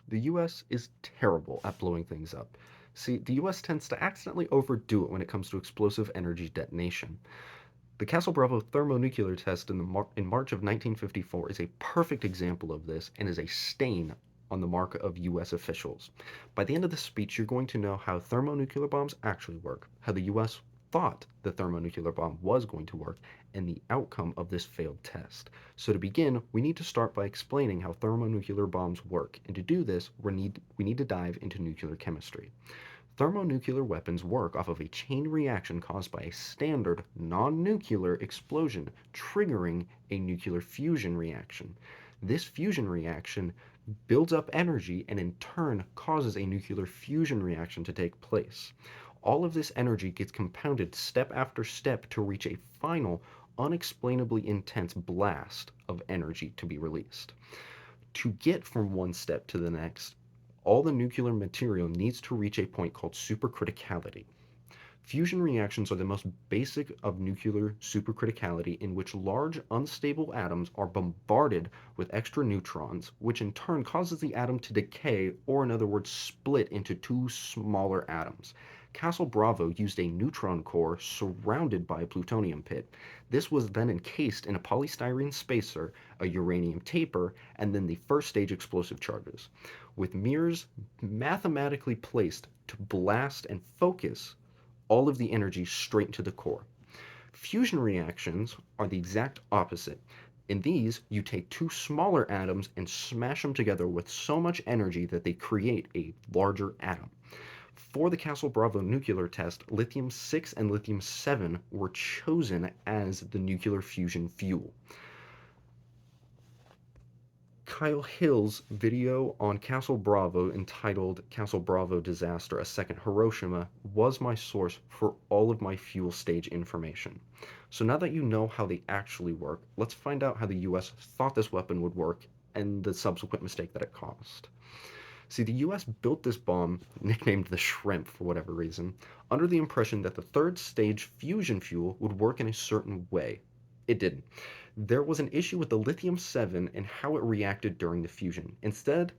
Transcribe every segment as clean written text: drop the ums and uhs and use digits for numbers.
The US is terrible at blowing things up. See, the US tends to accidentally overdo it when it comes to explosive energy detonation. The Castle Bravo thermonuclear test in March of 1954 is a perfect example of this and is a stain on the mark of US officials. By the end of the speech, you're going to know how thermonuclear bombs actually work, how the US thought the thermonuclear bomb was going to work, and the outcome of this failed test. So to begin, we need to start by explaining how thermonuclear bombs work, and to do this, we need to dive into nuclear chemistry. Thermonuclear weapons work off of a chain reaction caused by a standard non-nuclear explosion triggering a nuclear fusion reaction. This fusion reaction builds up energy and in turn causes a nuclear fusion reaction to take place. All of this energy gets compounded step after step to reach a final, unexplainably intense blast of energy to be released. To get from one step to the next, all the nuclear material needs to reach a point called supercriticality. Fusion reactions are the most basic of nuclear supercriticality, in which large unstable atoms are bombarded with extra neutrons, which in turn causes the atom to decay, or in other words, split into two smaller atoms. Castle Bravo used a neutron core surrounded by a plutonium pit. This was then encased in a polystyrene spacer, a uranium taper, and then the first stage explosive charges, with mirrors mathematically placed to blast and focus all of the energy straight to the core. Fusion reactions are the exact opposite. In these, you take two smaller atoms and smash them together with so much energy that they create a larger atom. For the Castle Bravo nuclear test, lithium 6 and lithium 7 were chosen as the nuclear fusion fuel. Kyle Hill's video on Castle Bravo entitled Castle Bravo Disaster, a Second Hiroshima was my source for all of my fuel stage information. So now that you know how they actually work, let's find out how the US thought this weapon would work and the subsequent mistake that it caused. See, the US built this bomb, nicknamed the Shrimp for whatever reason, under the impression that the third stage fusion fuel would work in a certain way. It didn't. There was an issue with the lithium 7 and how it reacted during the fusion. Instead,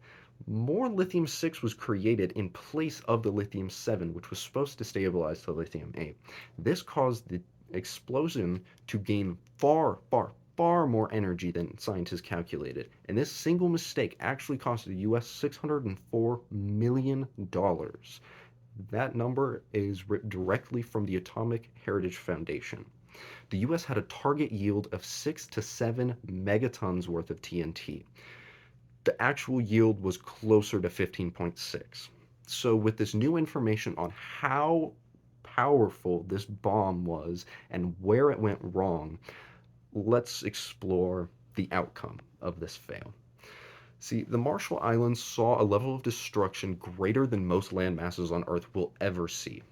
more lithium 6 was created in place of the lithium 7, which was supposed to stabilize the lithium 8. This caused the explosion to gain far more energy than scientists calculated. And this single mistake actually cost the US $604 million. That number is directly from the Atomic Heritage Foundation. The US had a target yield of 6 to 7 megatons worth of TNT. The actual yield was closer to 15.6. So, with this new information on how powerful this bomb was and where it went wrong, let's explore the outcome of this fail. See, the Marshall Islands saw a level of destruction greater than most land masses on Earth will ever see.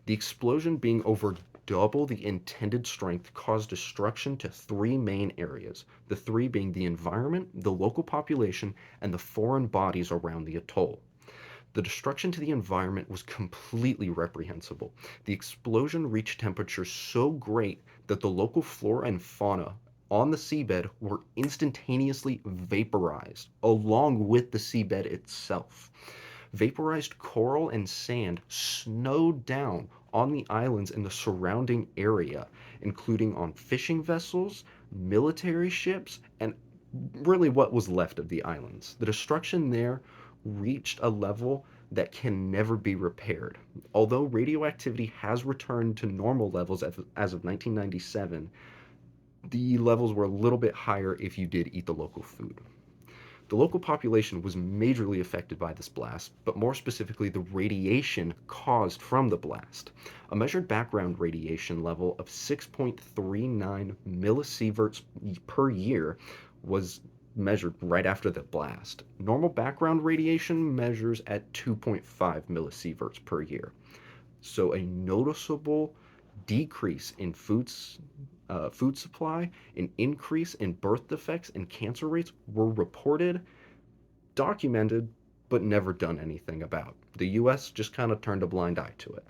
The explosion being over double the intended strength caused destruction to three main areas, the three being the environment, the local population, and the foreign bodies around the atoll. The destruction to the environment was completely reprehensible. The explosion reached temperatures so great that the local flora and fauna on the seabed were instantaneously vaporized, along with the seabed itself. Vaporized coral and sand snowed down on the islands in the surrounding area, including on fishing vessels, military ships, and really what was left of the islands. The destruction there reached a level that can never be repaired. Although radioactivity has returned to normal levels as of 1997, the levels were a little bit higher if you did eat the local food. The local population was majorly affected by this blast, but more specifically, the radiation caused from the blast. A measured background radiation level of 6.39 millisieverts per year was measured right after the blast. Normal background radiation measures at 2.5 millisieverts per year. So a noticeable decrease in food supply, an increase in birth defects and cancer rates were reported, documented, but never done anything about. The US just kind of turned a blind eye to it.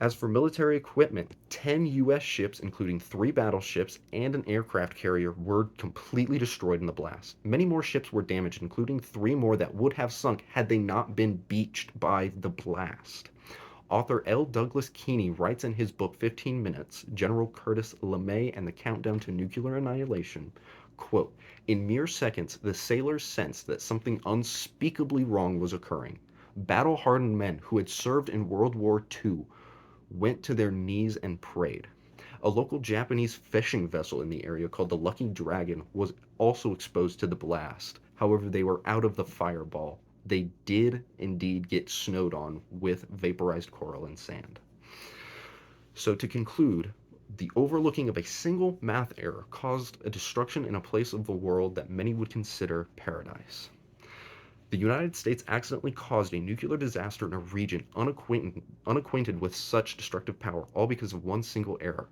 As for military equipment, 10 US ships, including 3 battleships and an aircraft carrier, were completely destroyed in the blast. Many more ships were damaged, including 3 more that would have sunk had they not been beached by the blast. Author L. Douglas Keeney writes in his book 15 Minutes, General Curtis LeMay and the Countdown to Nuclear Annihilation, quote, "In mere seconds, the sailors sensed that something unspeakably wrong was occurring. Battle-hardened men who had served in World War II went to their knees and prayed. A local Japanese fishing vessel in the area called the Lucky Dragon was also exposed to the blast. However, they were out of the fireball. They did indeed get snowed on with vaporized coral and sand." So, to conclude, the overlooking of a single math error caused a destruction in a place of the world that many would consider paradise. The United States accidentally caused a nuclear disaster in a region unacquainted with such destructive power, all because of one single error.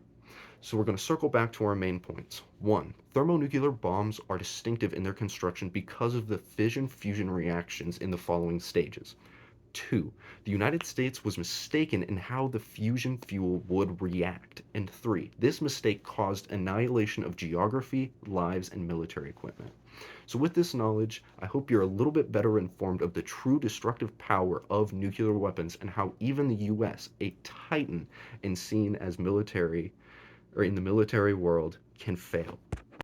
So we're going to circle back to our main points. 1. Thermonuclear bombs are distinctive in their construction because of the fission-fusion reactions in the following stages. 2. The United States was mistaken in how the fusion fuel would react. And 3. This mistake caused annihilation of geography, lives, and military equipment. So with this knowledge, I hope you're a little bit better informed of the true destructive power of nuclear weapons and how even the US, a titan and seen as military or in the military world, can fail.